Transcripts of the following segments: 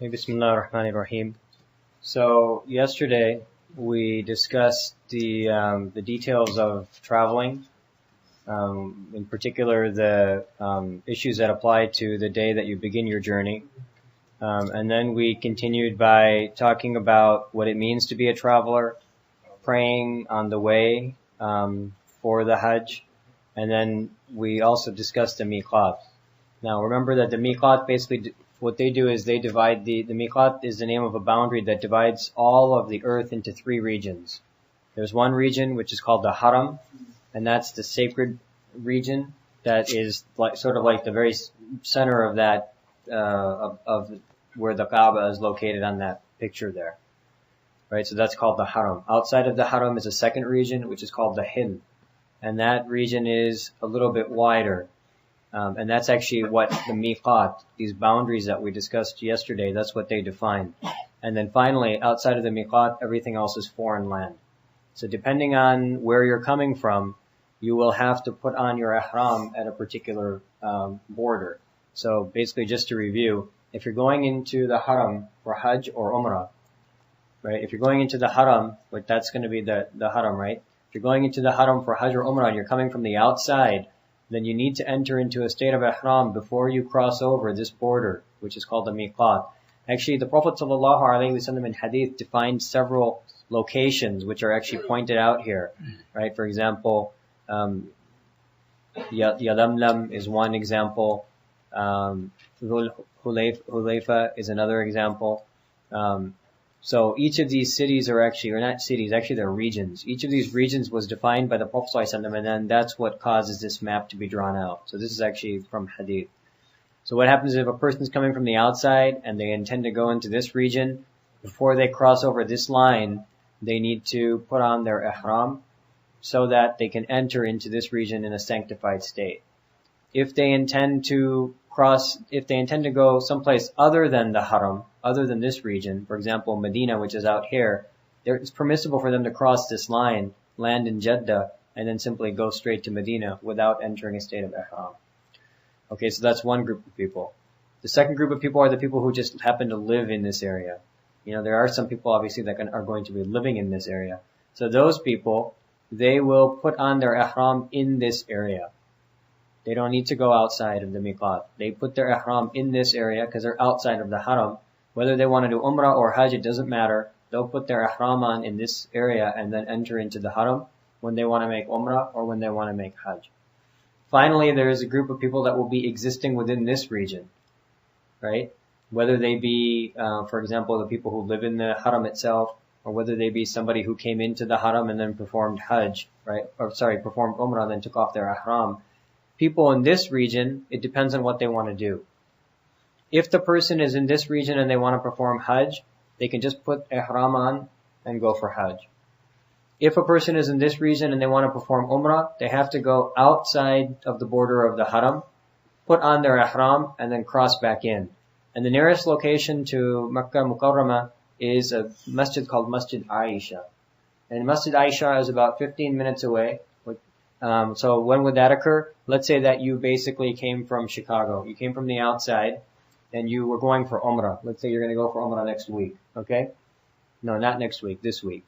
Hey, Bismillah ar-Rahman ar-Rahim. So yesterday we discussed the details of traveling, in particular the issues that apply to the day that you begin your journey, and then we continued by talking about what it means to be a traveler, praying on the way for the Hajj, and then we also discussed the miqat. Now remember that the miqat basically what they do is they divide the miqat is the name of a boundary that divides all of the earth into three regions. There's one region which is called the Haram, and that's the sacred region that is like sort of like the very center of that of where the Kaaba is located on that picture there. Right? So that's called the Haram. Outside of the Haram is a second region which is called the Hill. And that region is a little bit wider. And that's actually what the miqat, these boundaries that we discussed yesterday, that's what they define. And then finally, outside of the miqat, everything else is foreign land. So depending on where you're coming from, you will have to put on your ihram at a particular border. So basically, just to review, if you're going into the Haram for Hajj or Umrah, right? If you're going into the Haram, like that's going to be the Haram, right? If you're going into the Haram for Hajj or Umrah and you're coming from the outside, then you need to enter into a state of ihram before you cross over this border, which is called the miqat. Actually, the Prophet ﷺ in hadith defined several locations which are actually pointed out here, right? For example, Yalamlam is one example. Hulayfa is another example. So each of these cities are actually, or not cities, actually they're regions. Each of these regions was defined by the Prophet ﷺ, and then that's what causes this map to be drawn out. So this is actually from hadith. So what happens if a person's coming from the outside and they intend to go into this region, before they cross over this line, they need to put on their ihram so that they can enter into this region in a sanctified state. If they intend to go someplace other than the Haram, other than this region, for example, Medina, which is out here, it's permissible for them to cross this line, land in Jeddah, and then simply go straight to Medina without entering a state of ihram. Okay, so that's one group of people. The second group of people are the people who just happen to live in this area. You know, there are some people obviously that are going to be living in this area. So those people, they will put on their ihram in this area. They don't need to go outside of the miqat. They put their ihram in this area because they're outside of the Haram. Whether they want to do umrah or hajj, it doesn't matter. They'll put their ihram on in this area and then enter into the Haram when they want to make umrah or when they want to make hajj. Finally, there is a group of people that will be existing within this region, right? Whether they be, for example, the people who live in the Haram itself, or whether they be somebody who came into the Haram and then performed hajj, right? Performed umrah and then took off their ihram. People in this region, it depends on what they want to do. If the person is in this region and they want to perform hajj, they can just put ihram on and go for hajj. If a person is in this region and they want to perform umrah, they have to go outside of the border of the Haram, put on their ihram, and then cross back in. And the nearest location to Makkah Mukarramah is a masjid called Masjid Aisha. And Masjid Aisha is about 15 minutes away. So when would that occur? Let's say that you basically came from Chicago. You came from the outside and you were going for Umrah. Let's say you're going to go for Umrah next week. Okay? No, not next week, this week.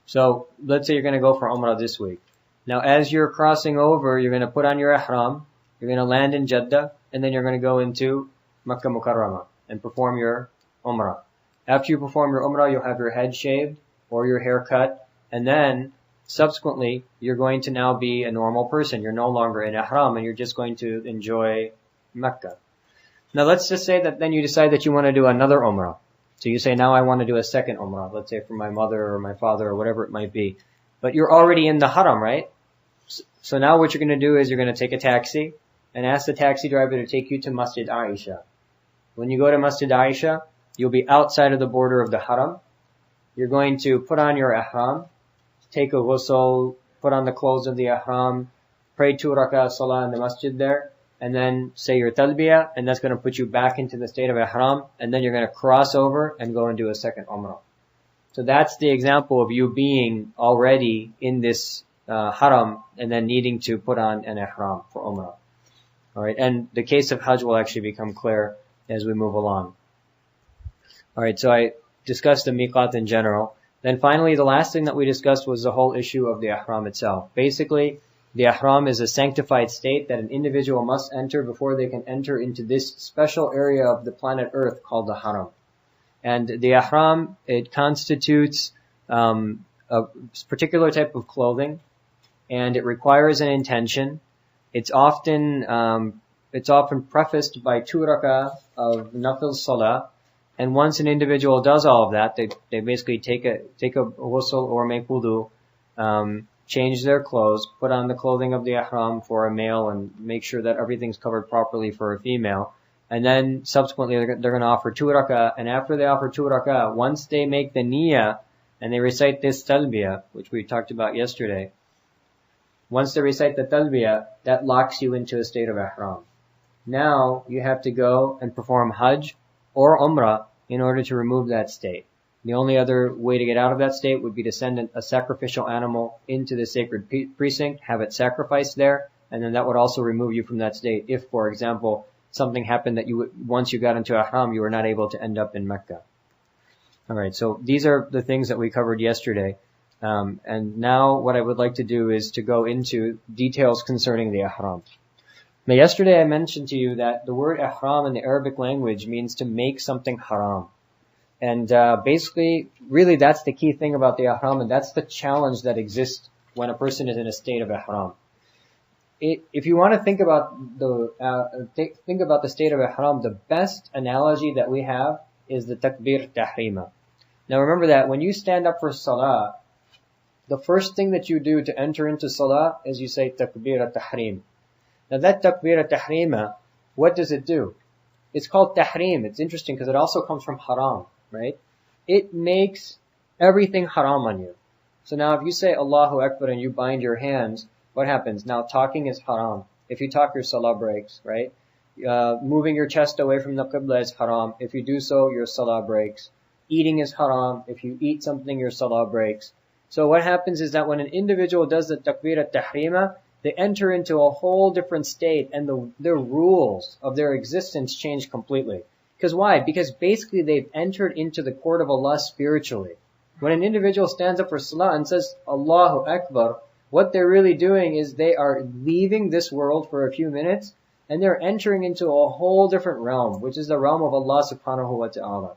So let's say you're going to go for Umrah this week. Now as you're crossing over, you're going to put on your ihram. You're going to land in Jeddah and then you're going to go into Makkah Mukarramah and perform your Umrah. After you perform your Umrah, you'll have your head shaved or your hair cut, and then subsequently, you're going to now be a normal person. You're no longer in ihram and you're just going to enjoy Mecca. Now let's just say that then you decide that you want to do another umrah. So you say, now I want to do a second umrah, let's say for my mother or my father or whatever it might be. But you're already in the Haram, right? So now what you're going to do is you're going to take a taxi and ask the taxi driver to take you to Masjid Aisha. When you go to Masjid Aisha, you'll be outside of the border of the Haram. You're going to put on your ihram, take a ghusl, put on the clothes of the ihram, pray 2 rak'ah salah in the masjid there, and then say your talbiyah, and that's going to put you back into the state of ihram, and then you're going to cross over and go and do a second umrah. So that's the example of you being already in this haram and then needing to put on an ihram for umrah. Alright, and the case of hajj will actually become clear as we move along. Alright, so I discussed the miqat in general. Then finally, the last thing that we discussed was the whole issue of the ihram itself. Basically, the ihram is a sanctified state that an individual must enter before they can enter into this special area of the planet Earth called the Haram. And the ihram, it constitutes a particular type of clothing, and it requires an intention. It's often prefaced by 2 rak'ah of nafil salah. And once an individual does all of that, they basically take a ghusl or make wudu, change their clothes, put on the clothing of the ihram for a male, and make sure that everything's covered properly for a female. And then subsequently they're going to offer 2 rak'ah, and after they offer 2 rak'ah, once they make the niyyah and they recite this talbiyah, which we talked about yesterday, once they recite the talbiyah, that locks you into a state of ihram. Now you have to go and perform Hajj or umrah in order to remove that state. The only other way to get out of that state would be to send a sacrificial animal into the sacred precinct, have it sacrificed there, and then that would also remove you from that state if, for example, something happened that once you got into ihram, you were not able to end up in Mecca. Alright, so these are the things that we covered yesterday. And now what I would like to do is to go into details concerning the ihram. Now yesterday I mentioned to you that the word ihram in the Arabic language means to make something haram. And basically, really that's the key thing about the ihram, and that's the challenge that exists when a person is in a state of ihram. If you want to think about the state of ihram, the best analogy that we have is the takbir tahrima. Now remember that when you stand up for salah, the first thing that you do to enter into salah is you say takbir at-tahrim. Now that takbir at-tahrima, what does it do? It's called tahrim. It's interesting because it also comes from haram, right? It makes everything haram on you. So now if you say Allahu Akbar and you bind your hands, what happens? Now talking is haram. If you talk, your salah breaks, right? Moving your chest away from the qibla is haram. If you do so, your salah breaks. Eating is haram. If you eat something, your salah breaks. So what happens is that when an individual does the takbir at-tahrima, they enter into a whole different state, and their rules of their existence change completely. Because why? Because basically they've entered into the court of Allah spiritually. When an individual stands up for salah and says Allahu Akbar, what they're really doing is they are leaving this world for a few minutes, and they're entering into a whole different realm, which is the realm of Allah subhanahu wa ta'ala.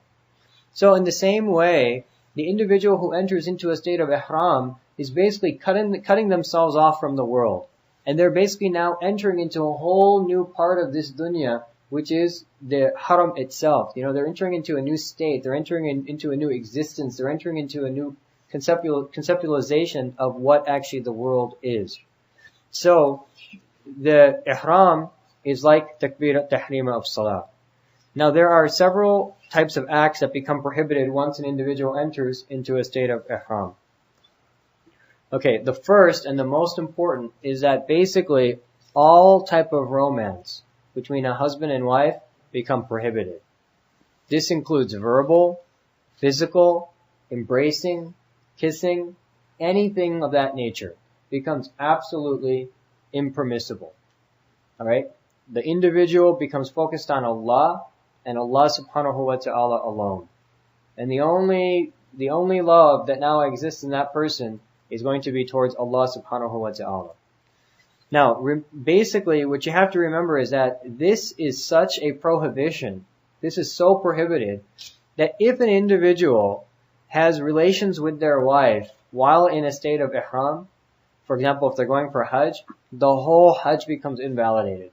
So in the same way, the individual who enters into a state of ihram is basically cutting themselves off from the world. And they're basically now entering into a whole new part of this dunya, which is the haram itself. You know, they're entering into a new state. They're entering into a new existence. They're entering into a new conceptualization of what actually the world is. So, the ihram is like takbir at-tahrima of salah. Now, there are several types of acts that become prohibited once an individual enters into a state of ihram. Okay, the first and the most important is that basically all type of romance between a husband and wife become prohibited. This includes verbal, physical, embracing, kissing, anything of that nature becomes absolutely impermissible. Alright? The individual becomes focused on Allah and Allah subhanahu wa ta'ala alone. And the only love that now exists in that person is going to be towards Allah subhanahu wa ta'ala. Now, basically, what you have to remember is that this is such a prohibition, this is so prohibited, that if an individual has relations with their wife while in a state of ihram, for example, if they're going for Hajj, the whole Hajj becomes invalidated.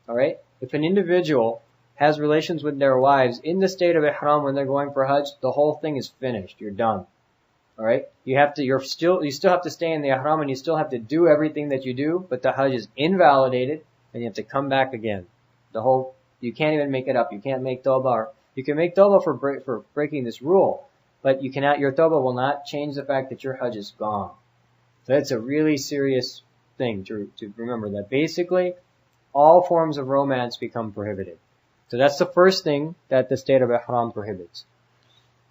Alright? If an individual has relations with their wives in the state of ihram when they're going for Hajj, the whole thing is finished. You're done. Alright? You still have to stay in the ihram and you still have to do everything that you do, but the Hajj is invalidated and you have to come back again. You can't even make it up. You can't make tawbah. You can make tawbah for breaking this rule, but your tawbah will not change the fact that your Hajj is gone. So it's a really serious thing to remember, that basically all forms of romance become prohibited. So that's the first thing that the state of ihram prohibits.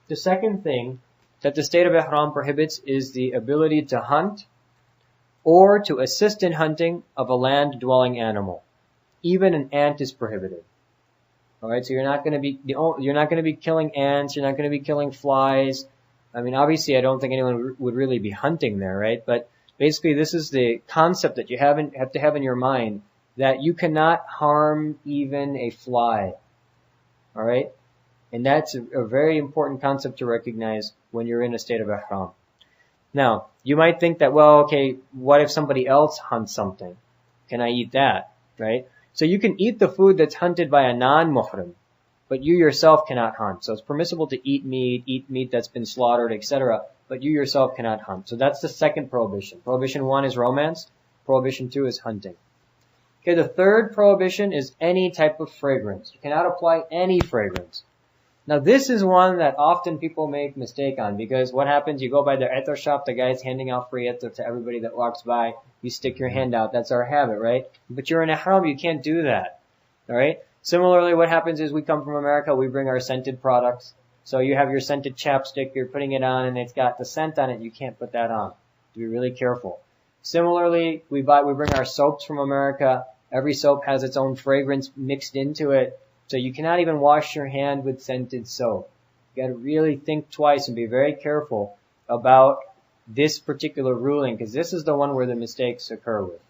The second thing that the state of ihram prohibits is the ability to hunt or to assist in hunting of a land-dwelling animal. Even an ant is prohibited. All right, so you're not going to be killing ants. You're not going to be killing flies. I mean, obviously, I don't think anyone would really be hunting there, right? But basically, this is the concept that you have to have in your mind, that you cannot harm even a fly. All right, and that's a very important concept to recognize when you're in a state of ihram. Now, you might think that, well, okay, what if somebody else hunts something? Can I eat that, right? So you can eat the food that's hunted by a non-muhrim, but you yourself cannot hunt. So it's permissible to eat meat that's been slaughtered, etc., but you yourself cannot hunt. So that's the second prohibition. Prohibition 1 is romance. Prohibition 2 is hunting. Okay, the third prohibition is any type of fragrance. You cannot apply any fragrance. Now this is one that often people make mistake on, because what happens, you go by the ether shop, the guy's handing out free ether to everybody that walks by, you stick your hand out, that's our habit, right? But you're in ihram, you can't do that, alright? Similarly, what happens is we come from America, we bring our scented products. So you have your scented chapstick, you're putting it on and it's got the scent on it, you can't put that on. Be really careful. Similarly, we bring our soaps from America, every soap has its own fragrance mixed into it. So you cannot even wash your hand with scented soap. You gotta really think twice and be very careful about this particular ruling, because this is the one where the mistakes occur with.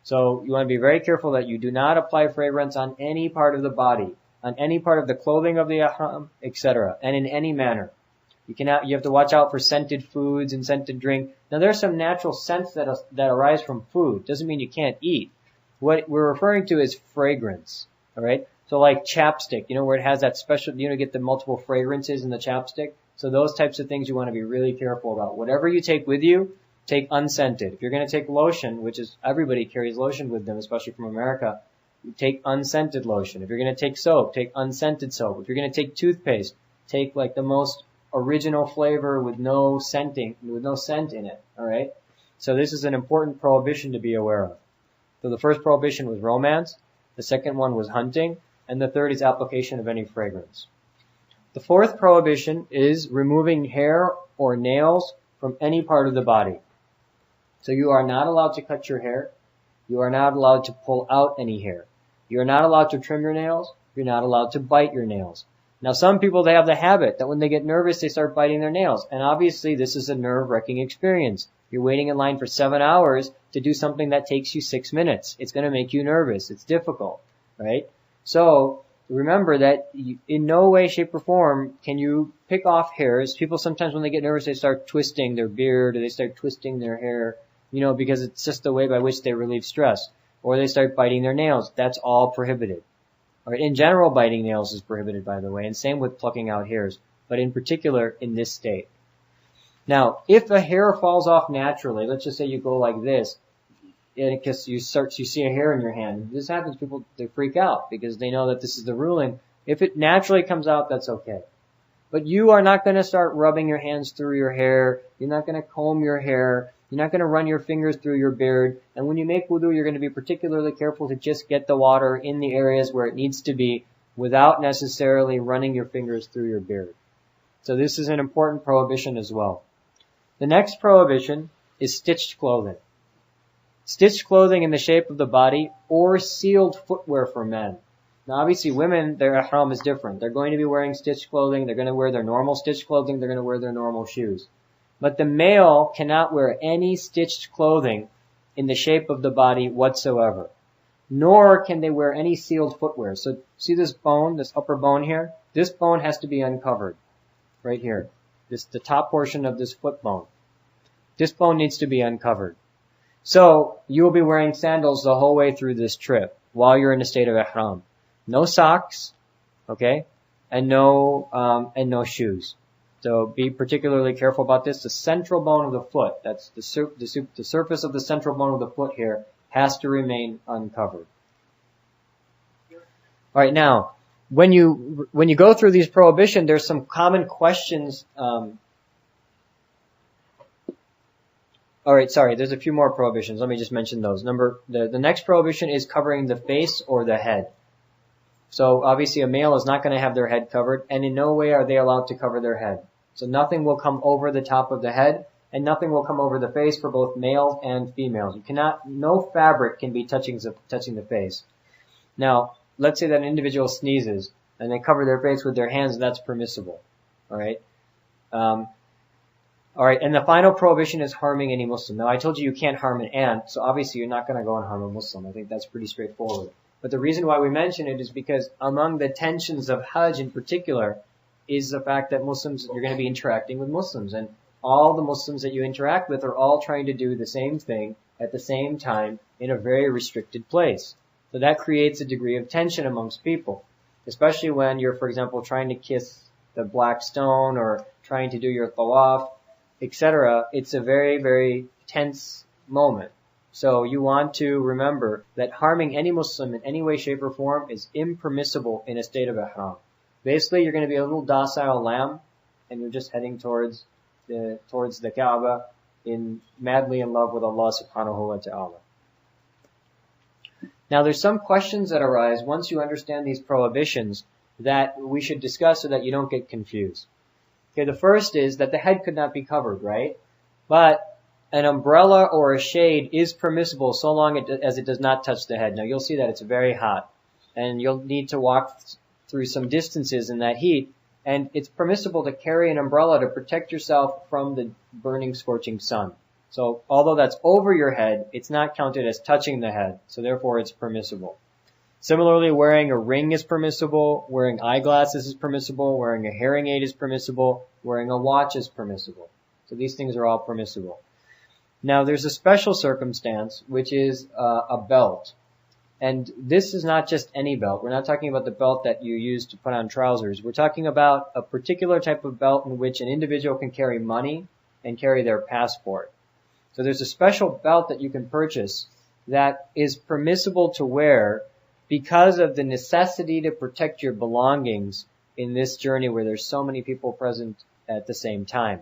So you want to be very careful that you do not apply fragrance on any part of the body, on any part of the clothing of the ihram, etc., and in any manner. You have to watch out for scented foods and scented drink. Now there are some natural scents that arise from food. Doesn't mean you can't eat. What we're referring to is fragrance. Alright? So like chapstick, where it has that special, get the multiple fragrances in the chapstick. So those types of things you want to be really careful about. Whatever you take with you, take unscented. If you're going to take lotion, which is, everybody carries lotion with them, especially from America, you take unscented lotion. If you're going to take soap, take unscented soap. If you're going to take toothpaste, take like the most original flavor with no scent in it. Alright? So this is an important prohibition to be aware of. So the first prohibition was romance. The second one was hunting. And the third is application of any fragrance. The fourth prohibition is removing hair or nails from any part of the body. So you are not allowed to cut your hair. You are not allowed to pull out any hair. You are not allowed to trim your nails. You're not allowed to bite your nails. Now some people, they have the habit that when they get nervous, they start biting their nails. And obviously this is a nerve-wracking experience. You're waiting in line for 7 hours to do something that takes you 6 minutes. It's going to make you nervous. It's difficult, right? So remember that in no way, shape, or form can you pick off hairs. People sometimes when they get nervous, they start twisting their beard or they start twisting their hair, because it's just the way by which they relieve stress. Or they start biting their nails. That's all prohibited. All right. In general, biting nails is prohibited, by the way, and same with plucking out hairs, but in particular in this state. Now, if a hair falls off naturally, let's just say you go like this, because you see a hair in your hand. This happens, people, they freak out because they know that this is the ruling. If it naturally comes out, that's okay. But you are not going to start rubbing your hands through your hair. You're not going to comb your hair. You're not going to run your fingers through your beard. And when you make wudu, you're going to be particularly careful to just get the water in the areas where it needs to be without necessarily running your fingers through your beard. So this is an important prohibition as well. The next prohibition is stitched clothing. Stitched clothing in the shape of the body or sealed footwear for men. Now obviously women, their ihram is different. They're going to be wearing stitched clothing. They're going to wear their normal stitched clothing. They're going to wear their normal shoes. But the male cannot wear any stitched clothing in the shape of the body whatsoever. Nor can they wear any sealed footwear. So see this bone, this upper bone here? This bone has to be uncovered. Right here. The top portion of this foot bone. This bone needs to be uncovered. So you will be wearing sandals the whole way through this trip while you're in a state of ihram. No socks, okay, and no shoes. So be particularly careful about this. The central bone of the foot, that's the surface of the central bone of the foot here, has to remain uncovered. All right, now when you go through these prohibitions, there's some common questions. All right, sorry, there's a few more prohibitions. Let me just mention those. The next prohibition is covering the face or the head. So obviously a male is not going to have their head covered, and in no way are they allowed to cover their head. So nothing will come over the top of the head, and nothing will come over the face for both males and females. No fabric can be touching the face. Now, let's say that an individual sneezes and they cover their face with their hands, that's permissible. All right. All right. And the final prohibition is harming any Muslim. Now, I told you can't harm an ant, so obviously you're not going to go and harm a Muslim. I think that's pretty straightforward. But the reason why we mention it is because among the tensions of Hajj in particular is the fact that Muslims, you're going to be interacting with Muslims, and all the Muslims that you interact with are all trying to do the same thing at the same time in a very restricted place. So that creates a degree of tension amongst people, especially when you're, for example, trying to kiss the black stone or trying to do your tawaf, etc. It's a very, very tense moment. So you want to remember that harming any Muslim in any way, shape, or form is impermissible in a state of ihram. Basically, you're going to be a little docile lamb, and you're just heading towards the Kaaba madly in love with Allah subhanahu wa ta'ala. Now, there's some questions that arise once you understand these prohibitions that we should discuss so that you don't get confused. Okay, the first is that the head could not be covered, right? But an umbrella or a shade is permissible so long as it does not touch the head. Now, you'll see that it's very hot, and you'll need to walk through some distances in that heat, and it's permissible to carry an umbrella to protect yourself from the burning, scorching sun. So, although that's over your head, it's not counted as touching the head, so therefore it's permissible. Similarly, wearing a ring is permissible, wearing eyeglasses is permissible, wearing a hearing aid is permissible, wearing a watch is permissible. So these things are all permissible. Now, there's a special circumstance, which is a belt. And this is not just any belt. We're not talking about the belt that you use to put on trousers. We're talking about a particular type of belt in which an individual can carry money and carry their passport. So there's a special belt that you can purchase that is permissible to wear because of the necessity to protect your belongings in this journey where there's so many people present at the same time.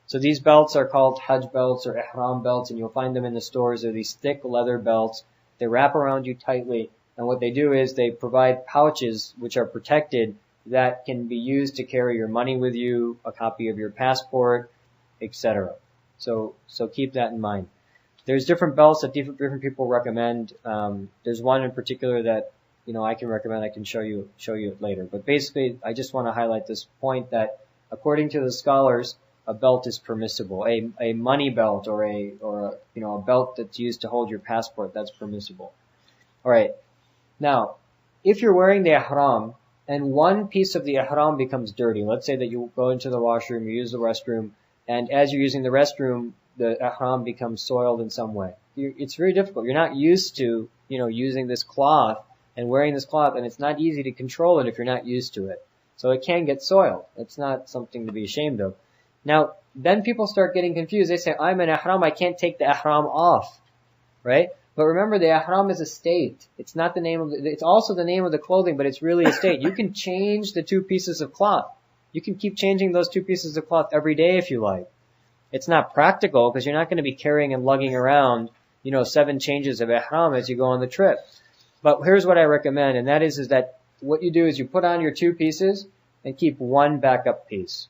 So these belts are called Hajj belts or Ihram belts, and you'll find them in the stores. They're these thick leather belts. They wrap around you tightly, and what they do is they provide pouches which are protected that can be used to carry your money with you, a copy of your passport, etc. So keep that in mind. There's different belts that different people recommend. There's one in particular that I can recommend. I can show you it later. But basically, I just want to highlight this point that according to the scholars, a belt is permissible. A money belt or a belt that's used to hold your passport, that's permissible. All right. Now, if you're wearing the ihram and one piece of the ihram becomes dirty, let's say that you go into the washroom, you use the restroom, and as you're using the restroom, the ihram becomes soiled in some way. It's very difficult. You're not used to, using this cloth and wearing this cloth, and it's not easy to control it if you're not used to it. So it can get soiled. It's not something to be ashamed of. Now, then people start getting confused. They say, I'm an ihram, I can't take the ihram off, right? But remember, the ihram is a state. It's not the name of it's also the name of the clothing, but it's really a state. You can change the two pieces of cloth. You can keep changing those two pieces of cloth every day if you like. It's not practical because you're not going to be carrying and lugging around, 7 changes of ihram as you go on the trip. But here's what I recommend, and that is that what you do is you put on your 2 pieces and keep one backup piece.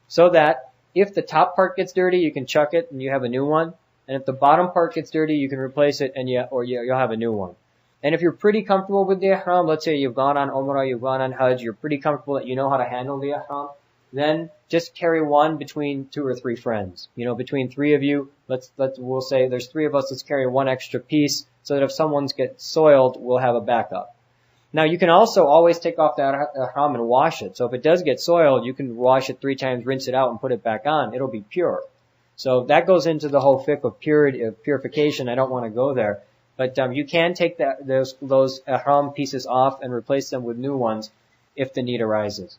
So that if the top part gets dirty, you can chuck it and you have a new one. And if the bottom part gets dirty, you can replace it and you'll have a new one. And if you're pretty comfortable with the ihram, let's say you've gone on umrah, you've gone on Hajj, you're pretty comfortable that you know how to handle the ihram, then just carry one between 2 or 3 friends. Between 3 of you, we'll say there's 3 of us, let's carry one extra piece so that if someone's gets soiled, we'll have a backup. Now, you can also always take off that ihram and wash it. So if it does get soiled, you can wash it 3 times, rinse it out, and put it back on. It'll be pure. So that goes into the whole fiqh of purification. I don't want to go there. But you can take those ihram pieces off and replace them with new ones if the need arises.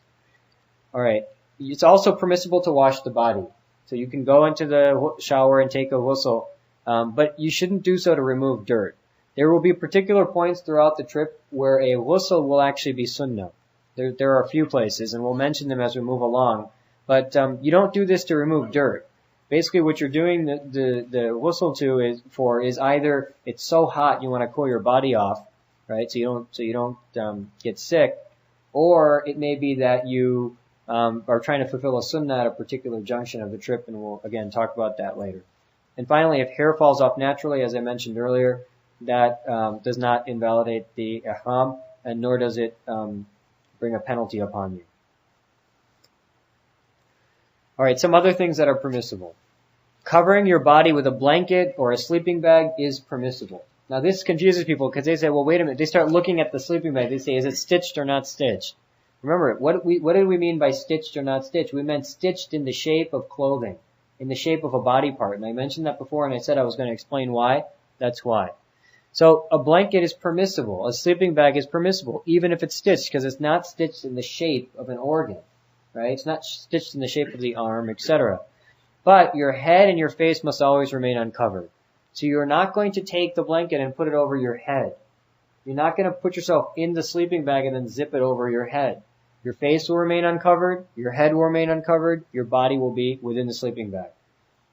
All right. It's also permissible to wash the body. So you can go into the shower and take a ghusl, but you shouldn't do so to remove dirt. There will be particular points throughout the trip where a ghusl will actually be sunnah. There are a few places, and we'll mention them as we move along. But you don't do this to remove dirt. Basically, what you're doing the ghusl is either it's so hot you want to cool your body off, right? So you don't get sick, or it may be that you are trying to fulfill a sunnah at a particular junction of the trip, and we'll again talk about that later. And finally, if hair falls off naturally, as I mentioned earlier, that does not invalidate the ihram. and nor does it bring a penalty upon you. Alright, some other things that are permissible. Covering your body with a blanket or a sleeping bag is permissible. Now this confuses people because they say, well, wait a minute. They start looking at the sleeping bag. They say, is it stitched or not stitched? Remember, what did we mean by stitched or not stitched? We meant stitched in the shape of clothing, in the shape of a body part. And I mentioned that before, and I said I was going to explain why. That's why. So a blanket is permissible. A sleeping bag is permissible, even if it's stitched, because it's not stitched in the shape of an organ, right? It's not stitched in the shape of the arm, etc. But your head and your face must always remain uncovered. So you're not going to take the blanket and put it over your head. You're not going to put yourself in the sleeping bag and then zip it over your head. Your face will remain uncovered. Your head will remain uncovered. Your body will be within the sleeping bag.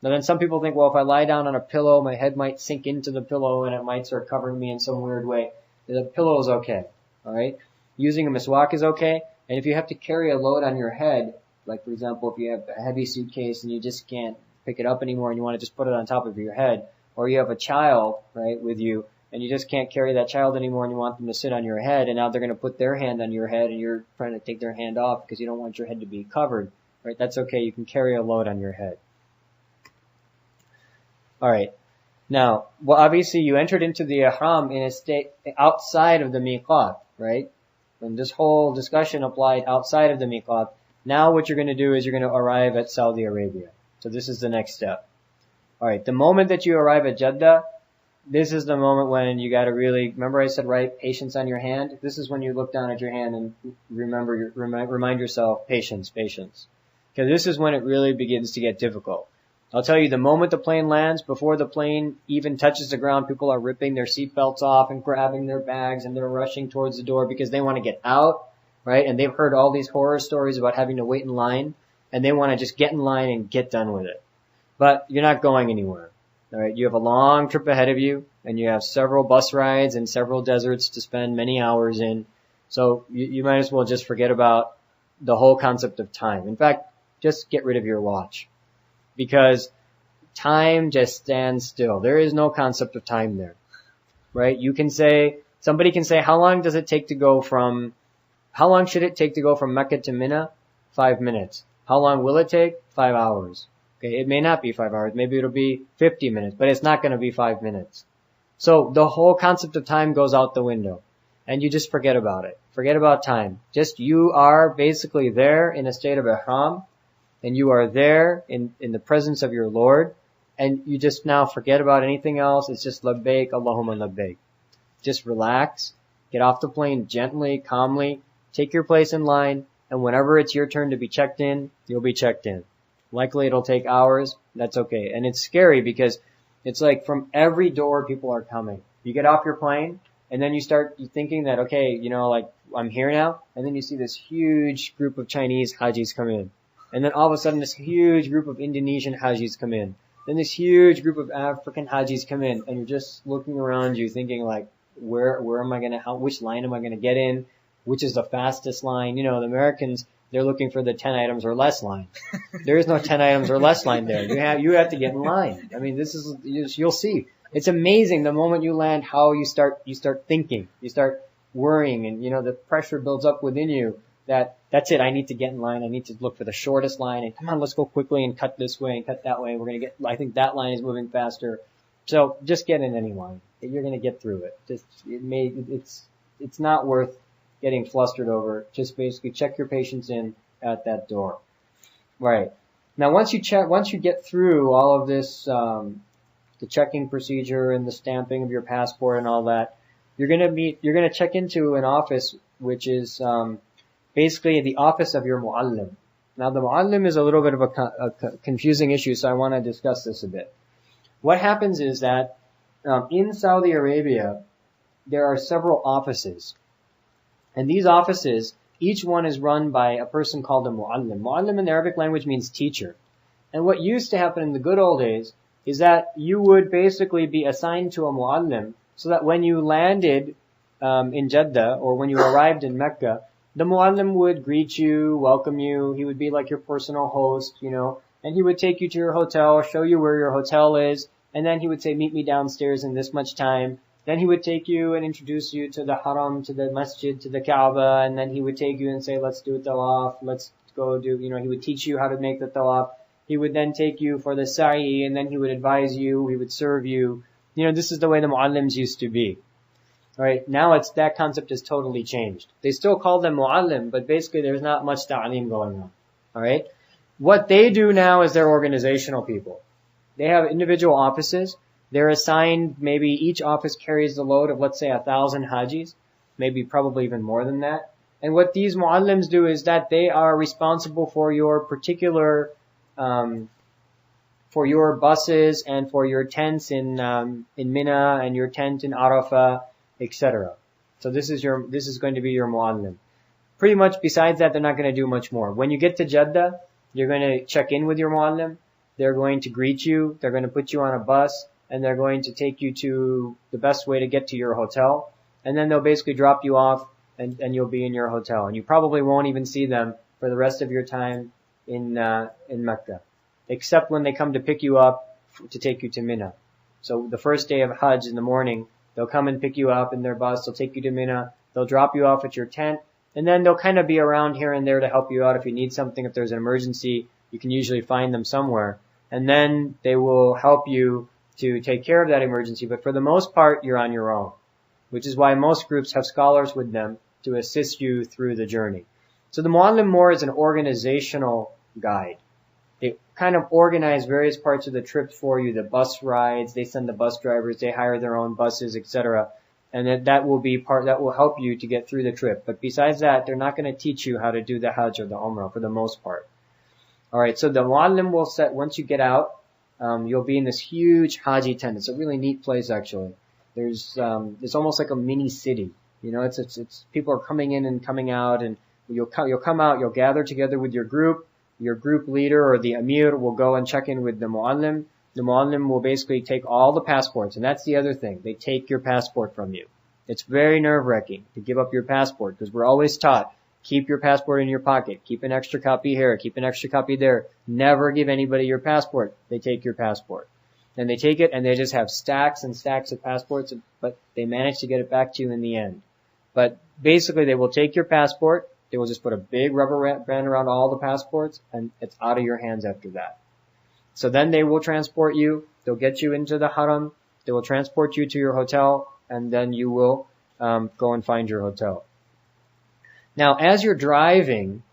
Now then some people think, well, if I lie down on a pillow, my head might sink into the pillow and it might start covering me in some weird way. The pillow is okay. Alright? Using a miswak is okay. And if you have to carry a load on your head, like for example, if you have a heavy suitcase and you just can't pick it up anymore and you want to just put it on top of your head, or you have a child, right, with you, and you just can't carry that child anymore and you want them to sit on your head, and now they're going to put their hand on your head and you're trying to take their hand off because you don't want your head to be covered, right? That's okay. You can carry a load on your head. Alright. Now, well, obviously you entered into the Haram in a state outside of the miqat, right? And this whole discussion applied outside of the miqat. Now what you're going to do is you're going to arrive at Saudi Arabia. So this is the next step. Alright, the moment that you arrive at Jeddah, this is the moment when you got to really, remember I said write patience on your hand? This is when you look down at your hand and remind yourself, patience. Because this is when it really begins to get difficult. I'll tell you, the moment the plane lands, before the plane even touches the ground, people are ripping their seatbelts off and grabbing their bags and they're rushing towards the door because they want to get out, right? And they've heard all these horror stories about having to wait in line, and they want to just get in line and get done with it. But you're not going anywhere. All right, you have a long trip ahead of you, and you have several bus rides and several deserts to spend many hours in. So you might as well just forget about the whole concept of time. In fact, just get rid of your watch, because time just stands still. There is no concept of time there, right? Somebody can say, how long should it take to go from Mecca to Mina? 5 minutes. How long will it take? 5 hours. Okay, it may not be 5 hours. Maybe it'll be 50 minutes, but it's not going to be 5 minutes. So the whole concept of time goes out the window, and you just forget about it. Forget about time. Just you are basically there in a state of ihram, and you are there in the presence of your Lord, and you just now forget about anything else. It's just labbaik, Allahumma labbaik. Just relax, get off the plane gently, calmly, take your place in line, and whenever it's your turn to be checked in, you'll be checked in. Likely it'll take hours. That's okay. And it's scary because it's like from every door people are coming. You get off your plane and then you start thinking that, okay, like I'm here now. And then you see this huge group of Chinese Hajis come in. And then all of a sudden this huge group of Indonesian Hajis come in. Then this huge group of African Hajis come in. And you're just looking around you thinking like, where am I which line am I going to get in? Which is the fastest line? The Americans, they're looking for the 10 items or less line. There is no 10 items or less line there. You have to get in line. I mean, you'll see. It's amazing the moment you land how you start thinking. You start worrying, and the pressure builds up within you that's it. I need to get in line. I need to look for the shortest line, and come on, let's go quickly and cut this way and cut that way. I think that line is moving faster. So just get in any line. You're going to get through it. It's not worth getting flustered over. Just basically check your patience in at that door. Right. Now once you get through all of this, the checking procedure and the stamping of your passport and all that, you're gonna check into an office which is, basically the office of your muallim. Now the muallim is a little bit of a confusing issue, so I want to discuss this a bit. What happens is that, in Saudi Arabia, there are several offices. And these offices, each one is run by a person called a muallim. Muallim in the Arabic language means teacher. And what used to happen in the good old days is that you would basically be assigned to a muallim, so that when you landed in Jeddah, or when you arrived in Mecca, the muallim would greet you, welcome you. He would be like your personal host, and he would take you to your hotel, show you where your hotel is, and then he would say, meet me downstairs in this much time. Then he would take you and introduce you to the Haram, to the Masjid, to the Kaaba, and then he would take you and say, let's do tawaf, let's go do, he would teach you how to make the tawaf. He would then take you for the sa'i, and then he would advise you, he would serve you. This is the way the muallims used to be. Alright, now that concept has totally changed. They still call them muallim, but basically there's not much ta'aleem going on. Alright? What they do now is they're organizational people. They have individual offices. They're assigned, maybe each office carries the load of, let's say, 1,000 hajis, maybe probably even more than that. And what these muallims do is that they are responsible for your particular, for your buses and for your tents in Mina and your tent in Arafah, etc. So this is going to be your muallim. Pretty much besides that, they're not going to do much more. When you get to Jeddah, you're going to check in with your muallim. They're going to greet you. They're going to put you on a bus. And they're going to take you to the best way to get to your hotel. And then they'll basically drop you off and you'll be in your hotel. And you probably won't even see them for the rest of your time in Mecca. Except when they come to pick you up to take you to Mina. So the first day of Hajj in the morning, they'll come and pick you up in their bus. They'll take you to Mina. They'll drop you off at your tent. And then they'll kind of be around here and there to help you out if you need something. If there's an emergency, you can usually find them somewhere. And then they will help you to take care of that emergency. But for the most part, you're on your own. Which is why most groups have scholars with them to assist you through the journey. So the muallim more is an organizational guide. They kind of organize various parts of the trip for you, the bus rides, they send the bus drivers, they hire their own buses, etc. And that will help you to get through the trip. But besides that, they're not going to teach you how to do the Hajj or the Umrah for the most part. Alright, so the muallim will once you get out, you'll be in this huge Haji tent. It's a really neat place actually. It's almost like a mini city. It's people are coming in and coming out, and you'll come out, you'll gather together with your group leader or the Amir will go and check in with the muallim. The muallim will basically take all the passports, and that's the other thing. They take your passport from you. It's very nerve-wracking to give up your passport, because we're always taught, keep your passport in your pocket, keep an extra copy here, keep an extra copy there. Never give anybody your passport. They take your passport. And they take it and they just have stacks and stacks of passports, but they manage to get it back to you in the end. But basically they will take your passport, they will just put a big rubber band around all the passports, and it's out of your hands after that. So then they will transport you, they'll get you into the Haram, they will transport you to your hotel, and then you will go and find your hotel. Now, as you're driving,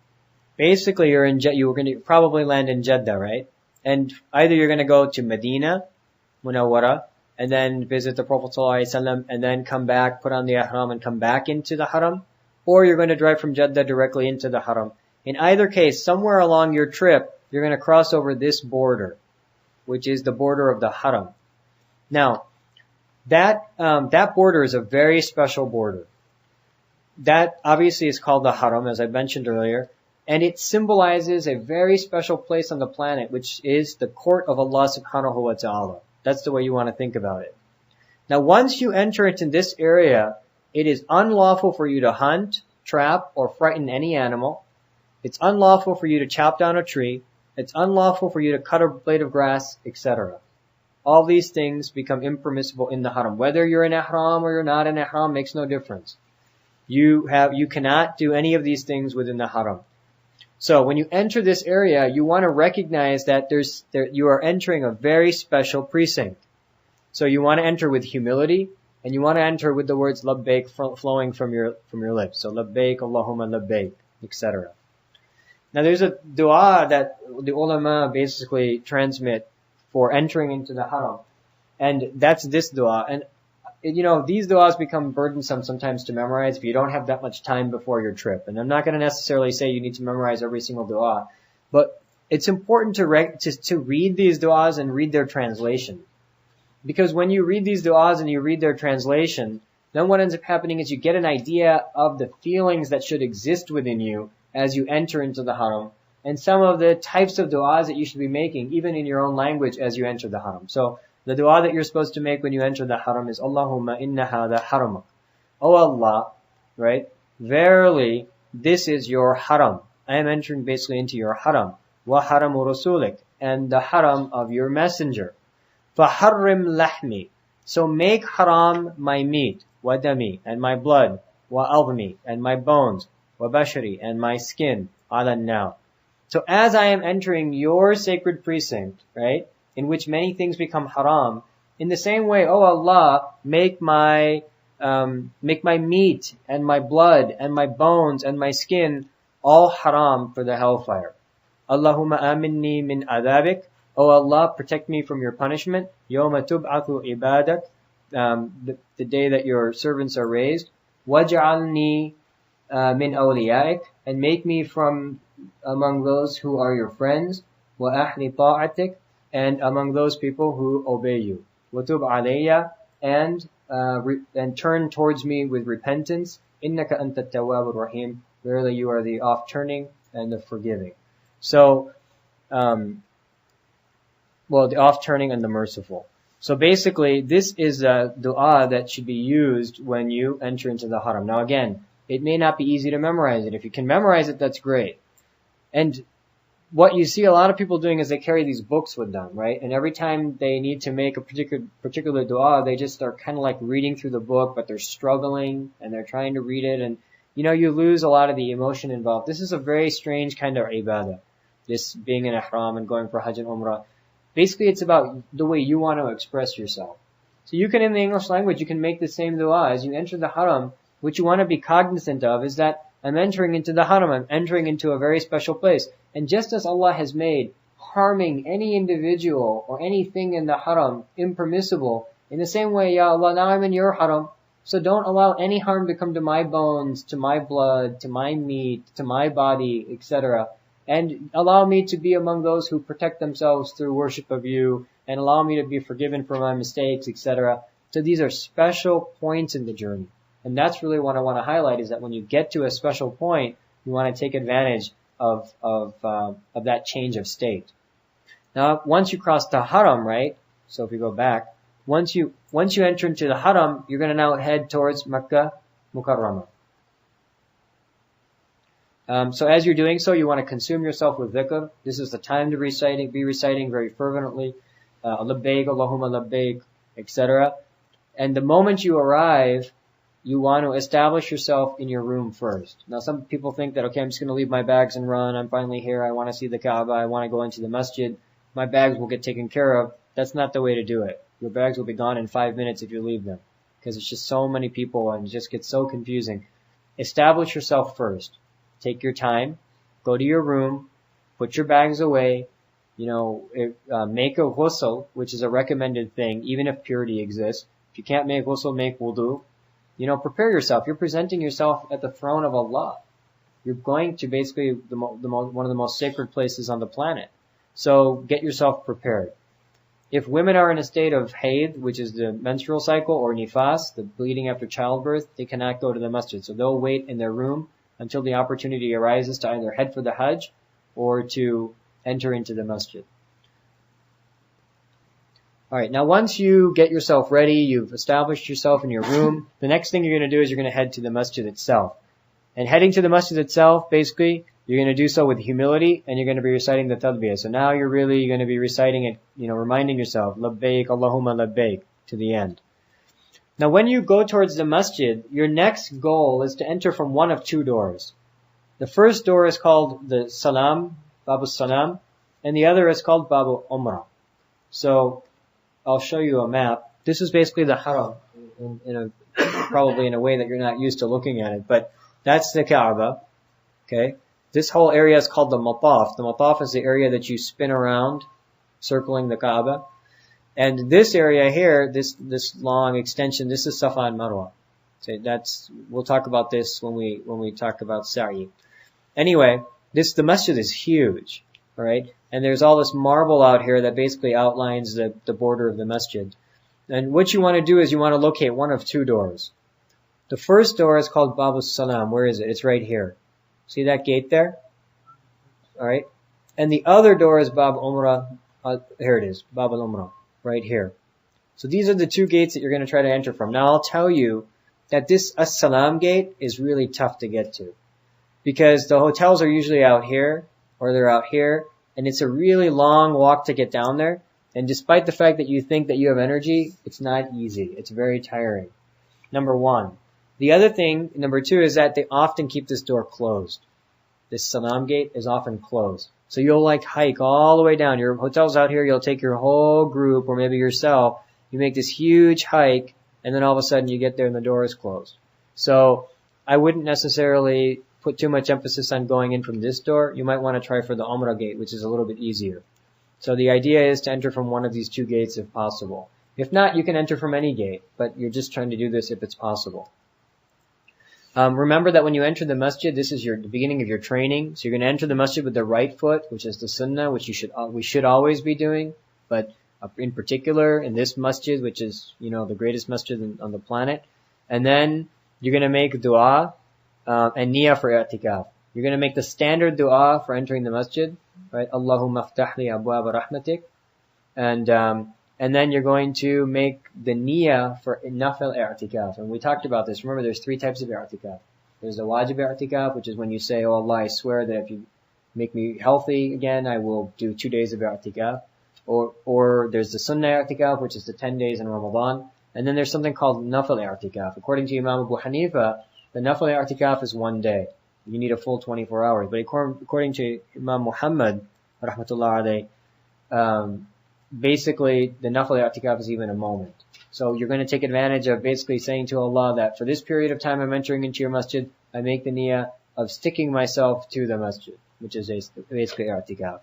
basically you're going to probably land in Jeddah, right? And either you're going to go to Medina, Munawwara, and then visit the Prophet ﷺ, and then come back, put on the Ihram, and come back into the Haram, or you're going to drive from Jeddah directly into the Haram. In either case, somewhere along your trip, you're going to cross over this border, which is the border of the Haram. Now, that border is a very special border. That obviously is called the Haram, as I mentioned earlier, and it symbolizes a very special place on the planet, which is the court of Allah subhanahu wa ta'ala. That's the way you want to think about it. Now, once you enter into this area, it is unlawful for you to hunt, trap, or frighten any animal. It's unlawful for you to chop down a tree. It's unlawful for you to cut a blade of grass, etc. All these things become impermissible in the Haram. Whether you're in Ihram or you're not in Ihram makes no difference. You cannot do any of these things within the Haram. So when you enter this area, you want to recognize that you are entering a very special precinct. So you want to enter with humility, and you want to enter with the words labbaik flowing from your lips. So labbaik, Allahumma labbaik, etc. Now there's a dua that the ulama basically transmit for entering into the Haram. And that's this dua. And these du'as become burdensome sometimes to memorize if you don't have that much time before your trip. And I'm not going to necessarily say you need to memorize every single du'a, but it's important to read these du'as and read their translation. Because when you read these du'as and you read their translation, then what ends up happening is you get an idea of the feelings that should exist within you as you enter into the Haram, and some of the types of du'as that you should be making, even in your own language as you enter the Haram. So, the dua that you're supposed to make when you enter the Haram is Allahumma inna hadha haramak. Oh Allah, right? Verily, this is your Haram. I am entering basically into your Haram. Wa haramu rasulik. And the Haram of your messenger. Faharrim lahmi. So make haram my meat, wa dami, and my blood, wa almi, and my bones, wa bashari, and my skin, ala now. So as I am entering your sacred precinct, right, in which many things become haram, in the same way, oh Allah, make my meat and my blood and my bones and my skin all haram for the hellfire. Allahumma aminni min adabik. Oh Allah, protect me from your punishment. Yawma tub'athu ibadak. The day that your servants are raised. Waj'alni min awliyaik. And make me from among those who are your friends. Wa ahli ta'atik. And among those people who obey you. Wa tub alayya. And turn towards me with repentance. Innaka anta tawwabur rahim. Verily you are the oft-turning and the forgiving. So, the oft-turning and the merciful. So basically, this is a dua that should be used when you enter into the haram. Now again, it may not be easy to memorize it. If you can memorize it, that's great. And what you see a lot of people doing is they carry these books with them, right? And every time they need to make a particular dua, they just are kind of like reading through the book, but they're struggling and they're trying to read it. And, you lose a lot of the emotion involved. This is a very strange kind of ibadah. This being in ihram and going for Hajj and Umrah. Basically, it's about the way you want to express yourself. So you can, in the English language, you can make the same dua as you enter the haram. What you want to be cognizant of is that I'm entering into the haram. I'm entering into a very special place. And just as Allah has made harming any individual or anything in the haram impermissible, in the same way, Ya Allah, now I'm in your haram. So don't allow any harm to come to my bones, to my blood, to my meat, to my body, etc. And allow me to be among those who protect themselves through worship of you, and allow me to be forgiven for my mistakes, etc. So these are special points in the journey. And that's really what I want to highlight, is that when you get to a special point, you want to take advantage of that change of state. Now, once you cross the haram, right? So if we go back, once you enter into the haram, you're going to now head towards Makkah Mukarramah. So as you're doing so, you want to consume yourself with dhikr. This is the time to be reciting very fervently, labbaik, Allahumma labbaik, etc. And the moment you arrive, you want to establish yourself in your room first. Now some people think that, okay, I'm just going to leave my bags and run. I'm finally here. I want to see the Kaaba. I want to go into the masjid. My bags will get taken care of. That's not the way to do it. Your bags will be gone in 5 minutes if you leave them, because it's just so many people and it just gets so confusing. Establish yourself first. Take your time. Go to your room. Put your bags away. Make a ghusl, which is a recommended thing, even if purity exists. If you can't make ghusl, make wudu. Prepare yourself. You're presenting yourself at the throne of Allah. You're going to basically one of the most sacred places on the planet. So get yourself prepared. If women are in a state of haid, which is the menstrual cycle, or nifas, the bleeding after childbirth, they cannot go to the masjid. So they'll wait in their room until the opportunity arises to either head for the Hajj or to enter into the masjid. Alright, now once you get yourself ready, you've established yourself in your room, the next thing you're going to do is you're going to head to the masjid itself. And heading to the masjid itself, basically, you're going to do so with humility, and you're going to be reciting the talbiyah. So now you're going to be reciting it, reminding yourself, labbaik, Allahumma labbaik, to the end. Now when you go towards the masjid, your next goal is to enter from one of two doors. The first door is called the Salam, Babu Salam, and the other is called Babu Umrah. So I'll show you a map. This is basically the haram, probably in a way that you're not used to looking at it, but that's the Kaaba. Okay. This whole area is called the mataf. The mataf is the area that you spin around, circling the Kaaba. And this area here, this long extension, this is Safa and Marwa. So we'll talk about this when we talk about Sa'i. Anyway, the masjid is huge, alright? And there's all this marble out here that basically outlines the border of the masjid. And what you want to do is you want to locate one of two doors. The first door is called Babu Salam. Where is it? It's right here. See that gate there? Alright? And the other door is Bab Umrah. Here it is. Bab al-Umrah. Right here. So these are the two gates that you're going to try to enter from. Now I'll tell you that this As-Salam gate is really tough to get to, because the hotels are usually out here, or they're out here, and it's a really long walk to get down there. And despite the fact that you think that you have energy, it's not easy. It's very tiring. Number one. The other thing, number two, is that they often keep this door closed. This salam gate is often closed. So you'll like hike all the way down. Your hotel's out here, you'll take your whole group or maybe yourself. You make this huge hike and then all of a sudden you get there and the door is closed. So I wouldn't necessarily put too much emphasis on going in from this door. You might want to try for the umrah gate, which is a little bit easier. So the idea is to enter from one of these two gates if possible. If not, you can enter from any gate, but you're just trying to do this if it's possible. Remember that when you enter the masjid, this is the beginning of your training. So you're going to enter the masjid with the right foot, which is the sunnah, which we should always be doing. But in particular, in this masjid, which is, the greatest masjid on the planet. And then you're going to make dua, and niyyah for i'tikaf. You're going to make the standard dua for entering the masjid, right? Allahumma aftah li abwab rahmatik. And then you're going to make the niyyah for nafil i'tikaf. And we talked about this. Remember, there's three types of i'tikaf. There's the wajib i'tikaf, which is when you say, oh Allah, I swear that if you make me healthy again, I will do 2 days of i'tikaf. Or there's the sunnah i'tikaf, which is the 10 days in Ramadan. And then there's something called nafil i'tikaf. According to Imam Abu Hanifa, the nafil i'tikaf is 1 day. You need a full 24 hours. But according to Imam Muhammad, rahmatullah alayh, basically the nafil i'tikaf is even a moment. So you're going to take advantage of basically saying to Allah that for this period of time I'm entering into your masjid, I make the niyyah of sticking myself to the masjid, which is basically i'tikaf.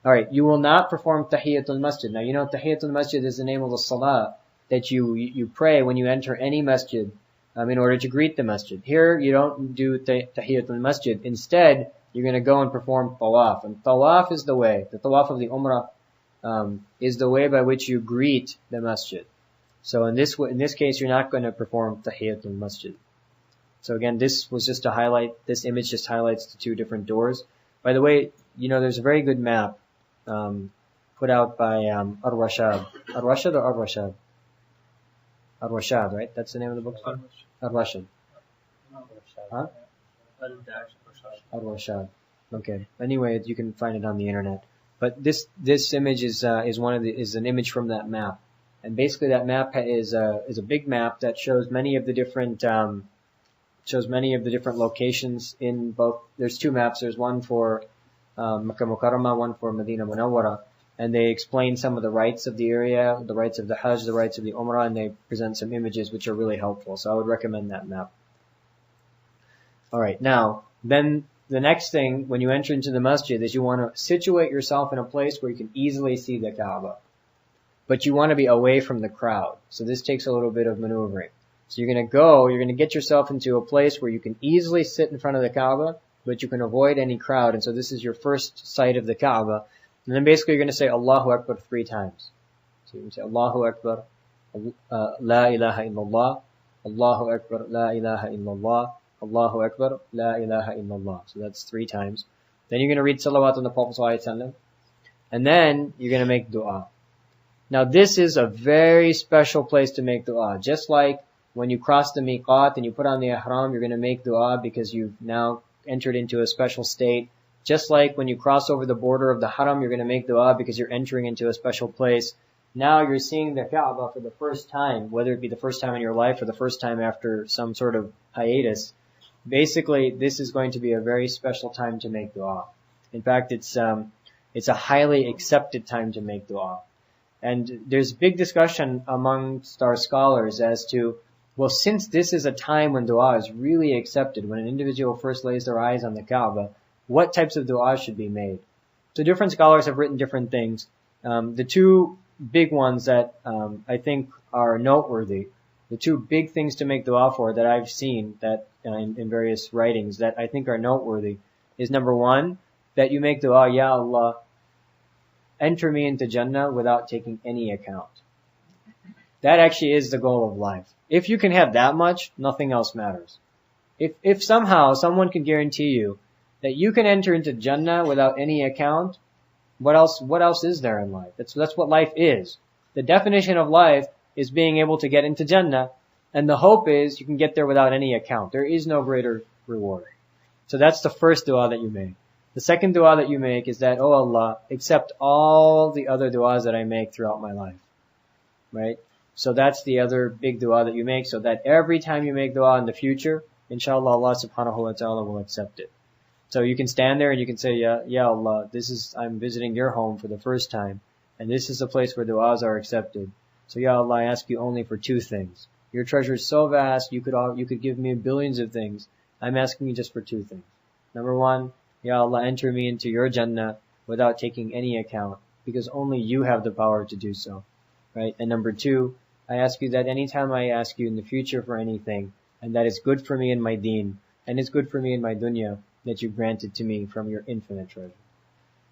Alright, you will not perform tahiyatul masjid. Now tahiyatul masjid is the name of the salah that you pray when you enter any masjid in order to greet the masjid. Here you don't do tahiyatul masjid. Instead, you're going to go and perform tawaf. And tawaf is the way. The tawaf of the umrah is the way by which you greet the masjid. So in this case, you're not going to perform tahiyatul masjid. So again, this was just to highlight. This image just highlights the two different doors. By the way, there's a very good map put out by Ar-Rashad. Ar-Rashad or Ar-Rashad? Ar-Rashad, right? That's the name of the book? Ar-Rashad. Huh? Ar-Rashad. Okay. Anyway, you can find it on the internet. But this image is an image from that map. And basically that map is a big map that shows many of the different locations in both. There's two maps. There's one for Makkah Mukarramah, one for Medina Munawwara. And they explain some of the rights of the area, the rights of the Hajj, the rights of the Umrah, and they present some images which are really helpful. So I would recommend that map. Alright, now, then the next thing when you enter into the masjid is you want to situate yourself in a place where you can easily see the Kaaba. But you want to be away from the crowd. So this takes a little bit of maneuvering. So you're going to get yourself into a place where you can easily sit in front of the Kaaba, but you can avoid any crowd. And so this is your first sight of the Kaaba. And then basically you're going to say Allahu Akbar 3 times. So you can say Allahu Akbar, La ilaha illallah, Allahu Akbar, La ilaha illallah, Allahu Akbar, La ilaha illallah. So that's 3 times. Then you're going to read salawat on the Prophet ﷺ. And then you're going to make dua. Now this is a very special place to make dua. Just like when you cross the miqat and you put on the ihram, you're going to make dua because you've now entered into a special state. Just like when you cross over the border of the Haram, you're going to make dua because you're entering into a special place. Now you're seeing the Kaaba for the first time, whether it be the first time in your life or the first time after some sort of hiatus. Basically, this is going to be a very special time to make dua. In fact, it's a highly accepted time to make dua. And there's big discussion amongst our scholars as to, well, since this is a time when dua is really accepted, when an individual first lays their eyes on the Kaaba, what types of dua should be made? So different scholars have written different things. The two big ones that I think are noteworthy, the two big things to make dua for that I've seen that in various writings that I think are noteworthy is number one, that you make dua, Ya Allah, enter me into Jannah without taking any account. That actually is the goal of life. If you can have that much, nothing else matters. If somehow someone can guarantee you that you can enter into Jannah without any account, what else is there in life? That's what life is. The definition of life is being able to get into Jannah, and the hope is you can get there without any account. There is no greater reward. So that's the first dua that you make. The The second dua that you make is that, oh Allah, accept all the other duas that I make throughout my life. Right? So that's the other big dua that you make, so that every time you make dua in the future, inshallah Allah subhanahu wa ta'ala will accept it. So you can stand there and you can say, Ya Allah, I'm visiting your home for the first time, and this is a place where du'as are accepted. So Ya Allah, I ask you only for two things. Your treasure is so vast, you could give me billions of things. I'm asking you just for two things. Number one, Ya Allah, enter me into your Jannah without taking any account, because only you have the power to do so. Right? And number two, I ask you that anytime I ask you in the future for anything, and that is good for me in my deen, and is good for me in my dunya, that you granted to me from your infinite treasure.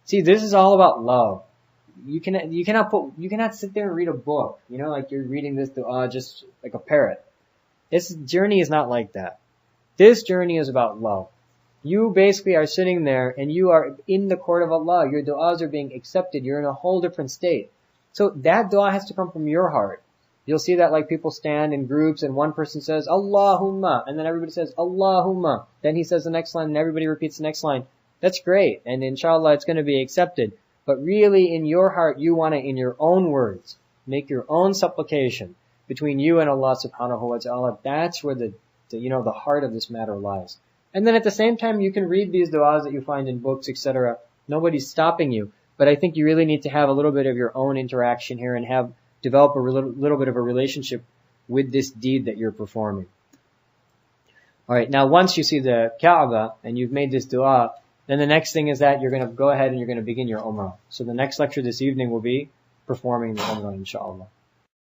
See, this is all about love. You cannot sit there and read a book, like you're reading this dua just like a parrot. This journey is not like that. This journey is about love. You basically are sitting there and you are in the court of Allah. Your du'as are being accepted. You're in a whole different state. So that dua has to come from your heart. You'll see that like people stand in groups and one person says, Allahumma, and then everybody says, Allahumma. Then he says the next line and everybody repeats the next line. That's great. And inshallah it's going to be accepted. But really in your heart, you want to, in your own words, make your own supplication between you and Allah subhanahu wa ta'ala. That's where the heart of this matter lies. And then at the same time, you can read these du'as that you find in books, etc. Nobody's stopping you. But I think you really need to have a little bit of your own interaction here and develop a little bit of a relationship with this deed that you're performing. Alright, now once you see the Kaaba and you've made this dua, then the next thing is that you're going to go ahead and you're going to begin your umrah. So the next lecture this evening will be performing the umrah, inshallah.